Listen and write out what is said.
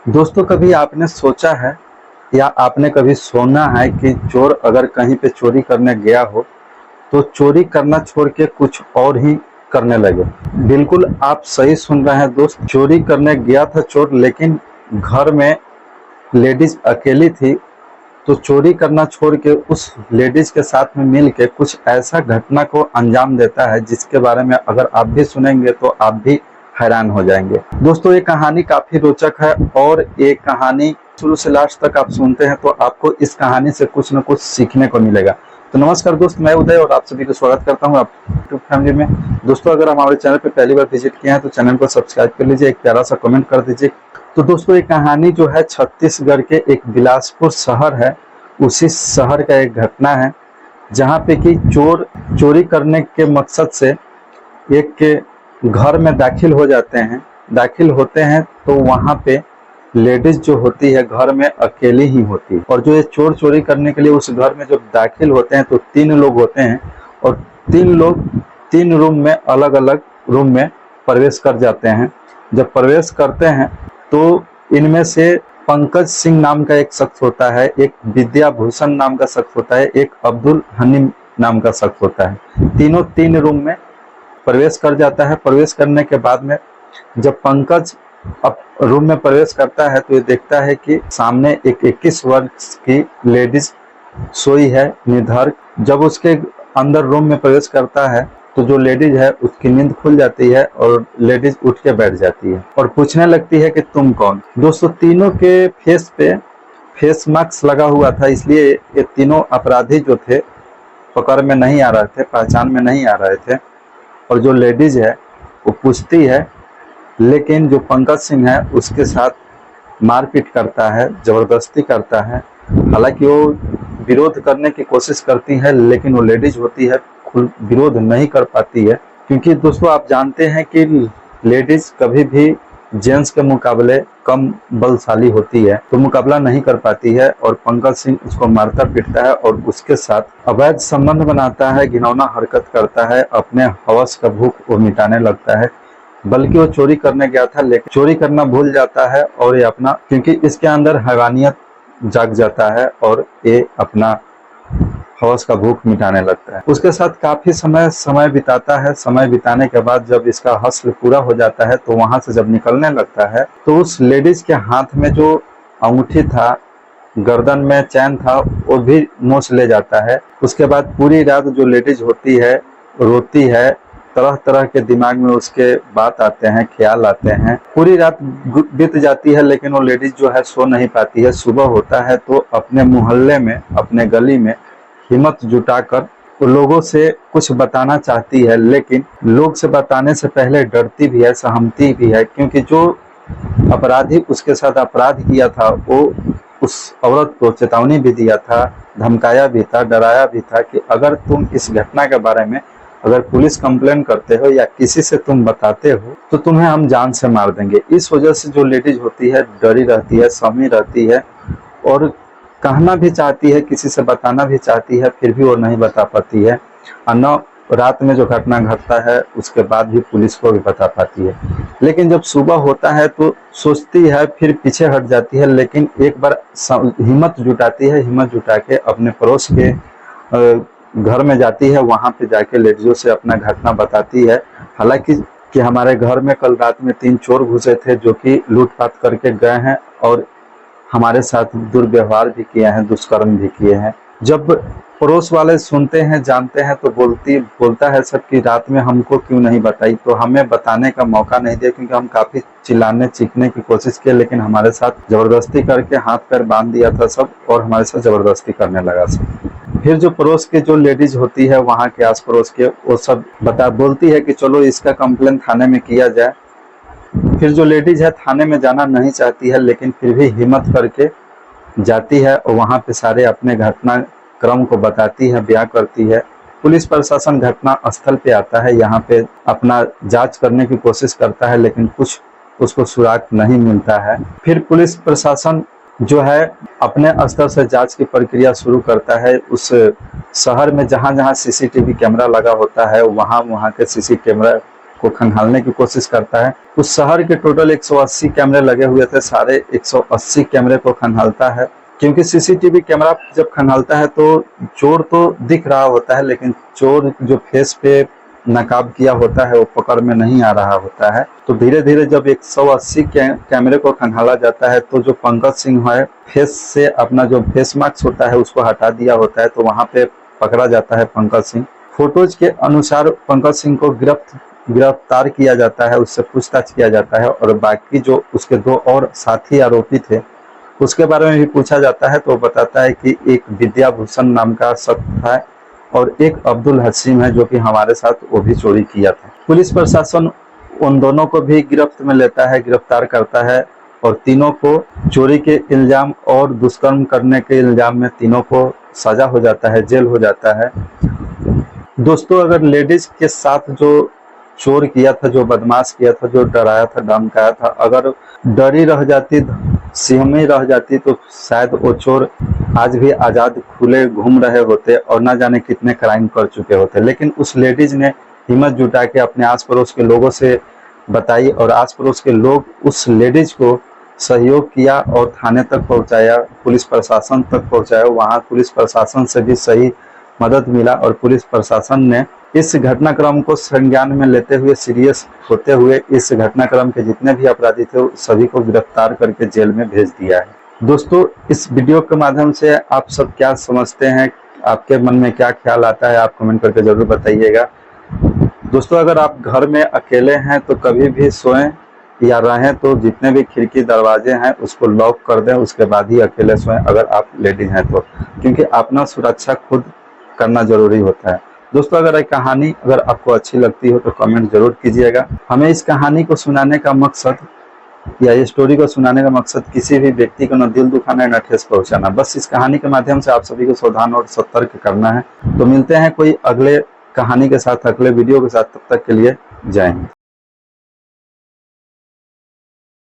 दोस्तों, कभी आपने सोचा है या आपने कभी सुना है कि चोर अगर कहीं पे चोरी करने गया हो तो चोरी करना छोड़ के कुछ और ही करने लगे। बिल्कुल आप सही सुन रहे हैं दोस्त, चोरी करने गया था चोर, लेकिन घर में लेडीज अकेली थी तो चोरी करना छोड़ के उस लेडीज के साथ में मिल के कुछ ऐसा घटना को अंजाम देता है जिसके बारे में अगर आप भी सुनेंगे तो आप भी हैरान हो जाएंगे। दोस्तों, ये कहानी काफी रोचक है और ये कहानी शुरू से लास्ट तक आप सुनते हैं तो आपको इस कहानी से कुछ न कुछ सीखने को मिलेगा। तो नमस्कार दोस्त, मैं उदय और आप सभी को स्वागत करता हूँ आप यूट्यूब फैमिली में। दोस्तों, अगर हमारे चैनल पर पहली बार विजिट किए हैं तो चैनल को सब्सक्राइब कर लीजिए, एक प्यारा सा कमेंट कर दीजिए। तो दोस्तों, ये कहानी जो है छत्तीसगढ़ के एक बिलासपुर शहर है, उसी शहर का एक घटना है जहाँ पे कि चोर चोरी करने के मकसद से एक के घर में दाखिल होते हैं तो वहाँ पे लेडीज जो होती है घर में अकेली ही होती है। और जो ये चोर चोरी करने के लिए उस घर में जब दाखिल होते हैं तो 3 लोग होते हैं और 3 लोग 3 रूम में अलग अलग रूम में प्रवेश कर जाते हैं। जब प्रवेश करते हैं तो इनमें से पंकज सिंह नाम का एक शख्स होता है, एक विद्याभूषण नाम का शख्स होता है, एक अब्दुल हनीम नाम का शख्स होता है। तीनों 3 रूम में प्रवेश कर जाता है। प्रवेश करने के बाद में जब पंकज अब रूम में प्रवेश करता है तो ये देखता है कि सामने एक 21 वर्ष की लेडीज सोई है निर्धर। जब उसके अंदर रूम में प्रवेश करता है तो जो लेडीज है उसकी नींद खुल जाती है और लेडीज उठ के बैठ जाती है और पूछने लगती है कि तुम कौन। दोस्तों, तीनों के फेस पे फेस मास्क लगा हुआ था, इसलिए ये तीनों अपराधी जो थे पकड़ में नहीं आ रहे थे, पहचान में नहीं आ रहे थे। और जो लेडीज है वो पूछती है, लेकिन जो पंकज सिंह है उसके साथ मारपीट करता है, जबरदस्ती करता है। हालांकि वो विरोध करने की कोशिश करती है लेकिन वो लेडीज होती है विरोध नहीं कर पाती है, क्योंकि दोस्तों आप जानते हैं कि लेडीज कभी भी जेंट्स के मुकाबले कम बलशाली होती है तो मुकाबला नहीं कर पाती है। और पंकज सिंह उसको मारता पीटता है और उसके साथ अवैध संबंध बनाता है, घिनौना हरकत करता है, अपने हवस का भूख वो मिटाने लगता है। बल्कि वो चोरी करने गया था लेकिन चोरी करना भूल जाता है और ये अपना, क्योंकि इसके अंदर हैवानियत जाग जाता है और ये अपना हवस का भूख मिटाने लगता है। उसके साथ काफी समय बिताता है। समय बिताने के बाद जब इसका हस्ल पूरा हो जाता है तो वहां से जब निकलने लगता है तो उस लेडीज के हाथ में जो अंगूठी था, गर्दन में चैन था, वो भी नोच ले जाता है। उसके बाद पूरी रात जो लेडीज होती है रोती है, तरह तरह के दिमाग में उसके बात आते हैं, ख्याल आते हैं। पूरी रात बीत जाती है लेकिन वो लेडीज जो है सो नहीं पाती है। सुबह होता है तो अपने मोहल्ले में, अपने गली में हिम्मत जुटाकर लोगों से कुछ बताना चाहती है, लेकिन लोग से बताने से पहले डरती भी है, सहमती भी है, क्योंकि जो अपराधी उसके साथ अपराध किया था वो उस औरत को चेतावनी भी दिया था, धमकाया भी था, डराया भी था कि अगर तुम इस घटना के बारे में अगर पुलिस कंप्लेन करते हो या किसी से तुम बताते हो तो तुम्हें हम जान से मार देंगे। इस वजह से जो लेडीज होती है डरी रहती है, सहमी रहती है और कहना भी चाहती है, किसी से बताना भी चाहती है, फिर भी वो नहीं बता पाती है। और न रात में जो घटना घटता है उसके बाद भी पुलिस को भी बता पाती है। लेकिन जब सुबह होता है तो सोचती है, फिर पीछे हट जाती है, लेकिन एक बार हिम्मत जुटाती है। हिम्मत जुटा के अपने पड़ोस के घर में जाती है, वहां पे जाके लेडीजों से अपना घटना बताती है। हालांकि कि हमारे घर में कल रात में 3 चोर घुसे थे जो कि लूटपाट करके गए हैं और हमारे साथ दुर्व्यवहार भी किए हैं, दुष्कर्म भी किए हैं। जब पड़ोस वाले सुनते हैं, जानते हैं तो बोलता है सब कि रात में हमको क्यों नहीं बताई। तो हमें बताने का मौका नहीं दिया, क्योंकि हम काफी चिल्लाने चीखने की कोशिश किए लेकिन हमारे साथ जबरदस्ती करके हाथ पैर बांध दिया था सब और हमारे साथ जबरदस्ती करने लगा सब। फिर जो पड़ोस के जो लेडीज होती है वहाँ के आस पड़ोस के, वो सब बोलती है कि चलो इसका कंप्लेन थाने में किया जाए। फिर जो लेडीज है थाने में जाना नहीं चाहती है लेकिन फिर भी हिम्मत करके जाती है और वहाँ पे सारे अपने घटनाक्रम को बताती है, बयां करती है। पुलिस प्रशासन घटना स्थल पे आता है, यहाँ पे अपना जांच करने की कोशिश करता है लेकिन कुछ उसको सुराग नहीं मिलता है। फिर पुलिस प्रशासन जो है अपने स्तर से जांच की प्रक्रिया शुरू करता है। उस शहर में जहाँ जहाँ सीसीटीवी कैमरा लगा होता है वहाँ के सीसी कैमरा को खंगालने की कोशिश करता है। उस शहर के टोटल 180 कैमरे लगे हुए थे, सारे 180 कैमरे को खंगालता है, क्योंकि सीसीटीवी कैमरा जब खंगालता है तो चोर तो दिख रहा होता है, लेकिन चोर जो फेस पे नकाब किया होता है वो पकड़ में नहीं आ रहा होता है। तो धीरे धीरे जब 180 कैमरे को खंगाला जाता है तो जो पंकज सिंह है फेस से अपना जो फेस मास्क होता है उसको हटा दिया होता है, तो वहां पे पकड़ा जाता है पंकज सिंह। फोटोज के अनुसार पंकज सिंह को गिरफ्तार किया जाता है, उससे पूछताछ किया जाता है, और बाकी जो उसके 2 और साथी आरोपी थे उसके बारे में भी पूछा जाता है। तो बताता है कि एक विद्याभूषण नाम का शख्स था और एक अब्दुल हसीम है जो कि हमारे साथ वो भी चोरी किया था। पुलिस प्रशासन उन दोनों को भी गिरफ्त में लेता है, गिरफ्तार करता है, और तीनों को चोरी के इल्जाम और दुष्कर्म करने के इल्जाम में तीनों को सजा हो जाता है, जेल हो जाता है। दोस्तों, अगर लेडीज के साथ जो चोर किया था, जो बदमाश किया था, जो डराया था, धमकाया था, अगर डरी रह जाती, सहमी रह जाती, तो शायद वो चोर आज भी आजाद खुले घूम रहे होते और ना जाने कितने क्राइम कर चुके होते। लेकिन उस लेडीज ने हिम्मत जुटा के अपने आस पड़ोस के लोगों से बताई, और आस पड़ोस के लोग उस लेडीज को सहयोग किया और थाने तक पहुंचाया, पुलिस प्रशासन तक पहुंचाया। वहां पुलिस प्रशासन से भी सही मदद मिला, और पुलिस प्रशासन ने इस घटनाक्रम को संज्ञान में लेते हुए, सीरियस होते हुए, इस घटनाक्रम के जितने भी अपराधी थे सभी को गिरफ्तार करके जेल में भेज दिया है। दोस्तों, इस वीडियो के माध्यम से आप सब क्या समझते हैं, आपके मन में क्या ख्याल आता है, आप कमेंट करके जरूर बताइएगा। दोस्तों, अगर आप घर में अकेले हैं तो कभी भी सोएं या रहें तो जितने भी खिड़की दरवाजे हैं उसको लॉक कर दें, उसके बाद ही अकेले सोएं अगर आप लेडीज हैं तो, क्योंकि अपना सुरक्षा खुद करना जरूरी होता है। दोस्तों, अगर ये कहानी अगर आपको अच्छी लगती हो तो कमेंट जरूर कीजिएगा। हमें इस कहानी को सुनाने का मकसद या ये स्टोरी को सुनाने का मकसद किसी भी व्यक्ति को न दिल दुखाना न ठेस पहुंचाना, बस इस कहानी के माध्यम से आप सभी को सावधान और सतर्क करना है। तो मिलते हैं कोई अगले कहानी के साथ, अगले वीडियो के साथ, तब तक के लिए जय हिंद।